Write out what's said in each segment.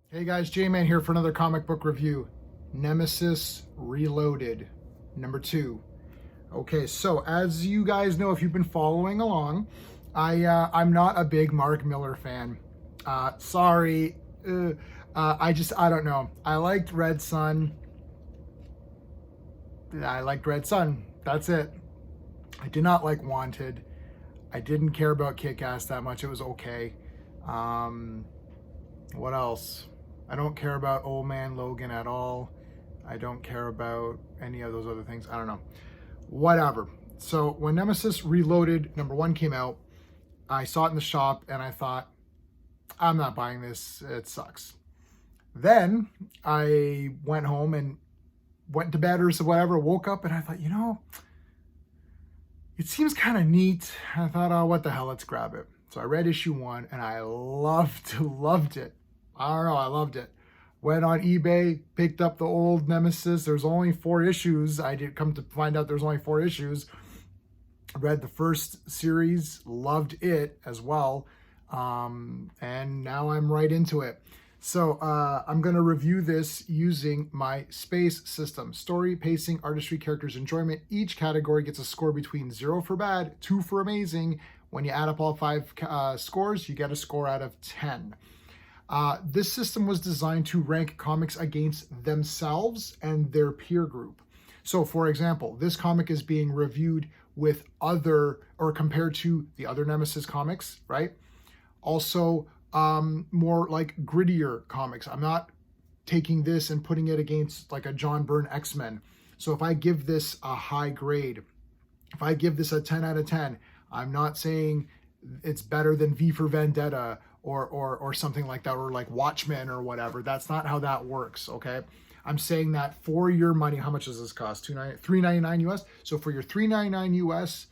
Hey guys, J-Man here for another comic book review. Nemesis Reloaded, number 2. Okay, so as you guys know, if you've been following along, I'm not a big Marc Miller fan. Sorry, I don't know. I liked Red Sun. That's it. I did not like Wanted. I didn't care about Kick-Ass that much. It was okay. Um, what else? I don't care about Old Man Logan at all. I don't care about any of those other things. I don't know. Whatever. So when Nemesis Reloaded number 1 came out, I saw it in the shop and I thought, I'm not buying this. It sucks. Then I went home and went to bed or whatever, woke up and I thought, it seems kind of neat. I thought, oh, what the hell, let's grab it. So I read issue 1 and I loved it. I don't know, I loved it. Went on eBay, picked up the old Nemesis. There's only 4 issues. I did come to find out there's only 4 issues. Read the first series, loved it as well. And now I'm right into it. So I'm going to review this using my space system. Story, pacing, artistry, characters, enjoyment. Each category gets a score between 0 for bad, 2 for amazing. When you add up all 5 scores, you get a score out of 10. This system was designed to rank comics against themselves and their peer group. So, for example, this comic is being reviewed with compared to the other Nemesis comics, right? Also, more like grittier comics. I'm not taking this and putting it against like a John Byrne X-Men. So if I give this a high grade, if I give this a 10 out of 10, I'm not saying it's better than V for Vendetta or something like that, or like Watchmen or whatever. That's not how that works, okay? I'm saying that for your money, how much does this cost? $3.99 US? So for your $3.99 US,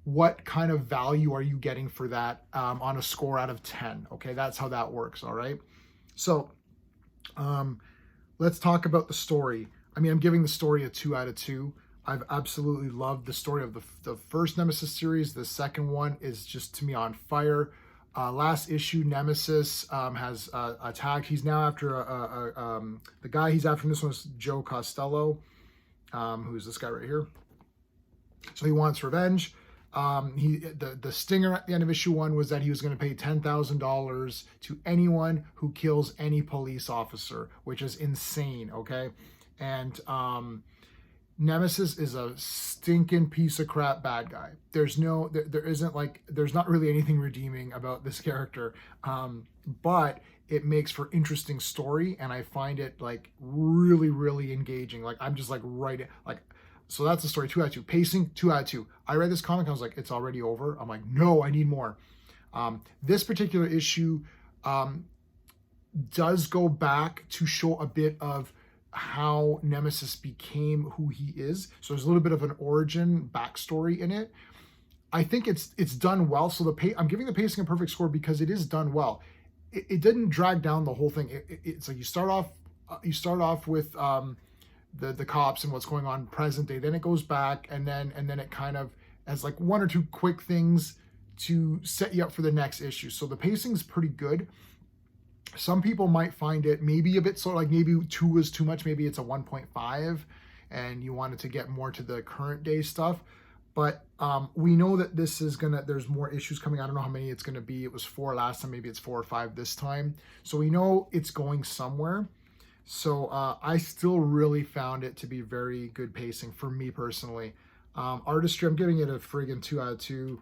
what kind of value are you getting for that on a score out of 10? Okay, that's how that works, all right? So let's talk about the story. I mean, I'm giving the story a 2 out of 2. I've absolutely loved the story of the first Nemesis series. The second one is just, to me, on fire. Last issue, Nemesis has attacked. He's now after the guy he's after in this one is Joe Costello, who's this guy right here. So he wants revenge. The stinger at the end of issue 1 was that he was going to pay $10,000 to anyone who kills any police officer, which is insane. Okay, and Nemesis is a stinking piece of crap bad guy. There's not really anything redeeming about this character, but it makes for interesting story, and I find it like really engaging. Like I'm just like so that's the story. 2 out of 2. Pacing, 2 out of 2. I read this comic, I was like, it's already over. I'm like, no, I need more. This particular issue does go back to show a bit of how Nemesis became who he is. So there's a little bit of an origin backstory in it. I think it's done well. So I'm giving the pacing a perfect score because it is done well. It didn't drag down the whole thing. It's like you start off with the cops and what's going on present day. Then it goes back and then it kind of has like 1 or 2 quick things to set you up for the next issue. So the pacing is pretty good. Some people might find it maybe a bit sort of like maybe 2 was too much. Maybe it's a 1.5 and you wanted to get more to the current day stuff. But we know that there's more issues coming. I don't know how many it's going to be. It was 4 last time. Maybe it's 4 or 5 this time. So we know it's going somewhere. So I still really found it to be very good pacing for me personally. Artistry, I'm giving it a friggin' 2 out of 2.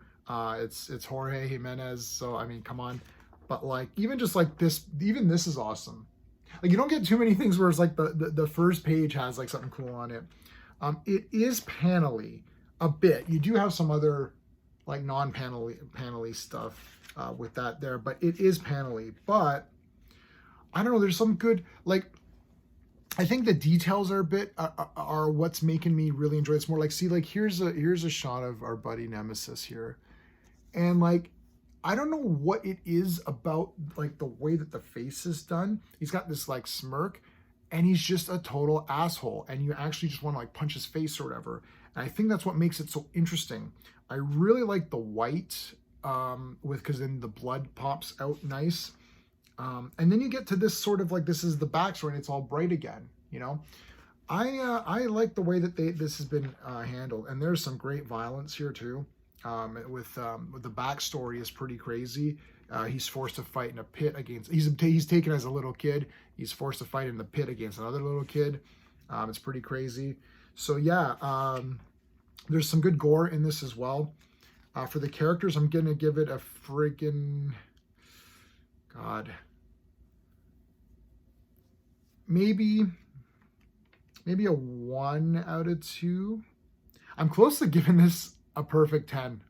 It's Jorge Jimenez. So, I mean, come on. But like, even just like this, even this is awesome. Like you don't get too many things where it's like the first page has like something cool on it. It is panely a bit. You do have some other like non-panely stuff with that there, but it is panely. But I don't know, there's some good, like, I think the details are what's making me really enjoy it. It's more like, see, like here's a shot of our buddy Nemesis here. And like, I don't know what it is about like the way that the face is done. He's got this like smirk and he's just a total asshole. And you actually just want to like punch his face or whatever. And I think that's what makes it so interesting. I really like the white because then the blood pops out nice. And then you get to this sort of like, this is the backstory and it's all bright again, you know. I like the way that this has been handled, and there's some great violence here too. With the backstory is pretty crazy. He's forced to fight in a pit against. He's taken as a little kid. He's forced to fight in the pit against another little kid. It's pretty crazy. So yeah, there's some good gore in this as well. For the characters, I'm gonna give it a friggin' God. Maybe a 1 out of 2. I'm close to giving this a perfect 10.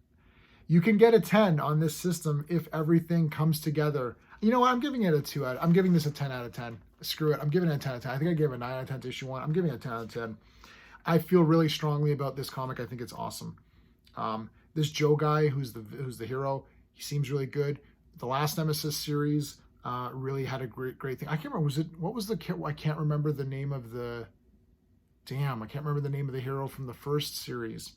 You can get a 10 on this system if everything comes together. You know what? I'm giving it a 2 out. I'm giving this a 10 out of 10. Screw it. I'm giving it a 10 out of 10. I think I gave it a 9 out of 10 to issue 1. I'm giving it a 10 out of 10. I feel really strongly about this comic. I think it's awesome. This Joe guy, who's the hero, he seems really good. The last Nemesis series really had a great thing. I can't remember. I can't remember the name of the. Damn, I can't remember the name of the hero from the first series,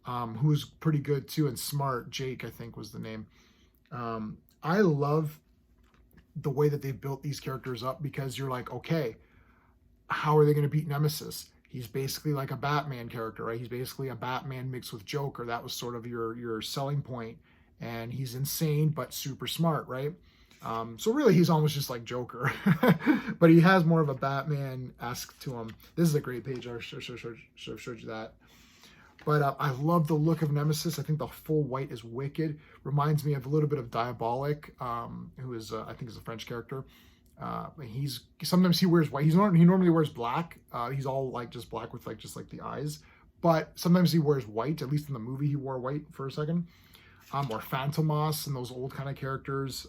who was pretty good too and smart. Jake, I think, was the name. I love the way that they've built these characters up, because you're like, okay, how are they going to beat Nemesis? He's basically like a Batman character, right? He's basically a Batman mixed with Joker. That was sort of your selling point. And he's insane, but super smart, right? So really, he's almost just like Joker, but he has more of a Batman-esque to him. This is a great page. I should have showed you that. But I love the look of Nemesis. I think the full white is wicked. Reminds me of a little bit of Diabolic, who is I think is a French character. Sometimes he wears white. He normally wears black. He's all like just black with like just like the eyes. But sometimes he wears white. At least in the movie, he wore white for a second. Or Phantomos and those old kind of characters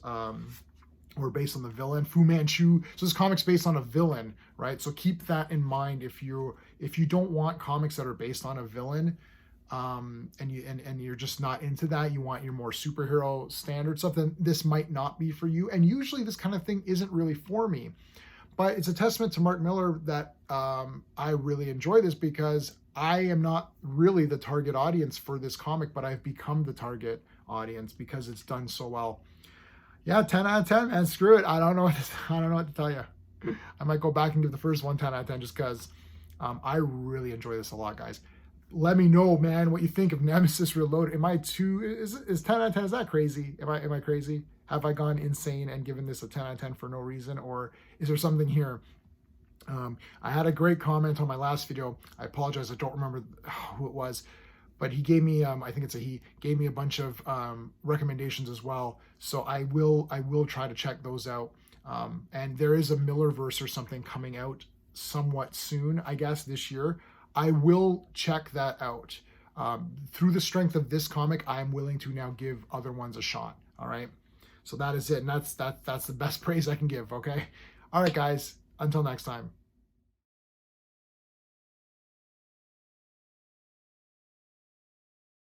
were based on the villain Fu Manchu. So this comic's based on a villain, right? So keep that in mind if you don't want comics that are based on a villain, and you're just not into that. You want your more superhero standard stuff. Then this might not be for you. And usually this kind of thing isn't really for me. But it's a testament to Mark Millar that I really enjoy this, because I am not really the target audience for this comic, but I've become the target audience because it's done so well. Yeah, 10 out of 10, man. Screw it. I don't know what to tell you. I might go back and give the first one 10 out of 10 just because I really enjoy this a lot, guys. Let me know, man, what you think of Nemesis Reloaded. Am I is 10 out of 10? Is that crazy? Am I crazy? Have I gone insane and given this a 10 out of 10 for no reason, or is there something here? I had a great comment on my last video. I apologize, I don't remember who it was, but he gave me, I think it's he gave me a bunch of recommendations as well. So I will try to check those out. And there is a Millerverse or something coming out somewhat soon, I guess this year. I will check that out. Through the strength of this comic, I'm willing to now give other ones a shot. All right. So that is it. And that's the best praise I can give. Okay. All right, guys. Until next time.